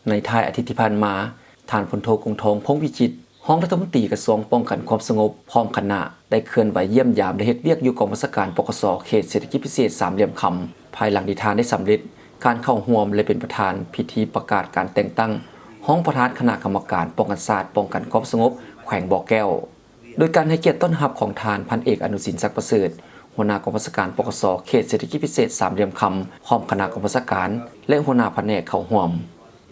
ในท้ายอาทิตย์ที่ผ่านมาท่านพลโทกงทองพงษ์วิจิตรห้องรัฐมนตรีกระทรวงป้องกันความสงบพร้อมคณะได้เคลื่อนไหวเยี่ยมยามและเฮ็ดเวียกอยู่กองบัญชาการปกสเขตเศรษฐกิจพิเศษสามเหลี่ยมคำภายหลังที่ท่านได้สำเร็จการเข้าร่วมและเป็นประธานพิธีประกาศการแต่งตั้งห้องประธานคณะกรรมการป้องกันศาสตร์ป้องกันความสงบแขวงบ่อแก้วโดยการให้เกียรติต้อนรับของทานพันเอกอนุสินศักดิ์ประเสริฐหัวหน้ากองบัญชาการปกสเขตเศรษฐกิจพิเศษสามเหลี่ยมคำพร้อมคณะกองบัญชาการและหัวหน้าแผนกเข้าร่วม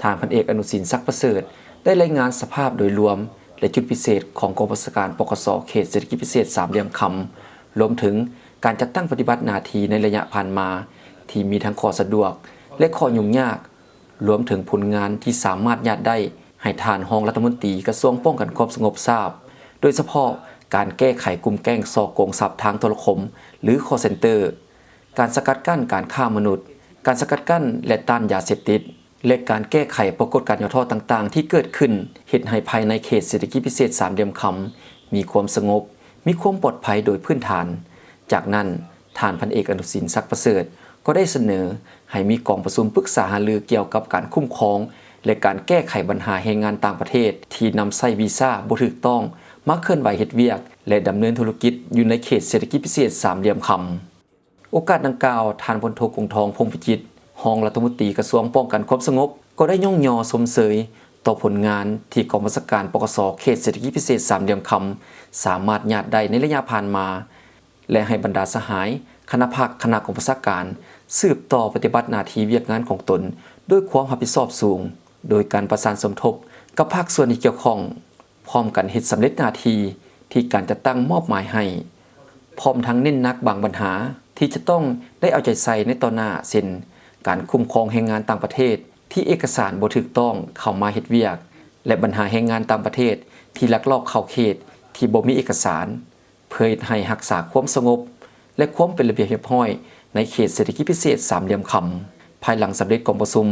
ทานพันเอกอนุสินศักดิ์ประเสริฐได้รายงานสภาพโดยรวมและจุดพิเศษของกองบัญชาการปกสเขตเศรษฐกิจพิเศษสามเหลี่ยมคำรวมถึงการจัดตั้งปฏิบัติหน้าที่ในระยะผ่านมาที่มีทั้งข้อสะดวกและข้อยุ่งยากรวมถึงผลงานที่สามารถญาติได้ให้ทานรองรัฐมนตรีกระทรวงป้องกันความสงบทราบโดยเฉพาะการแก้ไขกลุ่มแก๊งฉ้อโกงทรัพย์ทางโทรคมหรือ call center การสกัดกั้นการฆ่ามนุษย์การสกัดกั้นและต้านยาเสพติดและการแก้ไขปรากฏการณ์ย่อท้อต่างๆที่เกิดขึ้นเฮ็ดให้ภายในเขตเศรษฐกิจพิเศษสามเหลี่ยมคำมีความสงบมีความปลอดภัยโดยพื้นฐานจากนั้นท่านพันเอกอนุสินศักดิ์ประเสริฐก็ได้เสนอให้มีกองประชุมปรึกษาหารือเกี่ยวกับการคุ้มครองและการแก้ไขปัญหาแรงงานต่างประเทศที่นำใช้วีซ่าบ่ถูกต้องมาเคลื่อนไหวเฮ็ดเวียกและดำเนินธุรกิจอยู่ในเขตเศรษฐกิจพิเศษสามเหลี่ยมคำโอกาสดังกล่าวท่านพลโทกงทองพงษ์วิจิตรรองรัฐมนตรีกระทรวงป้องกันความสงบก็ได้ย่องยอสมเสยต่อผลงานที่กองบัญชาการปกสเขตเศรษฐกิจพิเศษสามเหลี่ยมคำสามารถญาติได้ในระยะผ่านมาและให้บรรดาสหายคณะพักคณะกองบัญชาการสืบต่อปฏิบัติหน้าที่เวียกงานของตนด้วยความรับผิดชอบสูงโดยการประสานสมทบกับภาคส่วนที่เกี่ยวข้องพร้อมกันเฮ็ดสำเร็จหน้าที่ที่การจัดตั้งมอบหมายให้พร้อมทั้งเน้นหนักบางปัญหาที่จะต้องได้เอาใจใส่ในต่อหน้าเช่นการคุ้มครองแรงงานต่างประเทศที่เอกสารบ่ถูกต้องเข้ามาเฮ็ดเวียกและปัญหาแรงงานต่างประเทศที่ลักลอบเข้าเขตที่บ่มีเอกสารเพื่อให้รักษาความสงบและความเป็นระเบียบเรียบร้อยในเขตเศรษฐกิจพิเศษสามเหลี่ยมคำภายหลังสำเร็จกองประชุม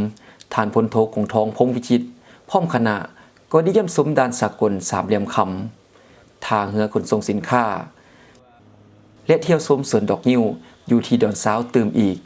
ท่านพลโทกงทองพงษ์วิจิตรพร้อมคณะก็ได้เยี่ยมชมด่านสากลสามเหลี่ยมคำท่าเรือขนส่งสินค้าและเที่ยวชมสวนดอกนิ้วอยู่ที่ดอนซาวตื่มอีก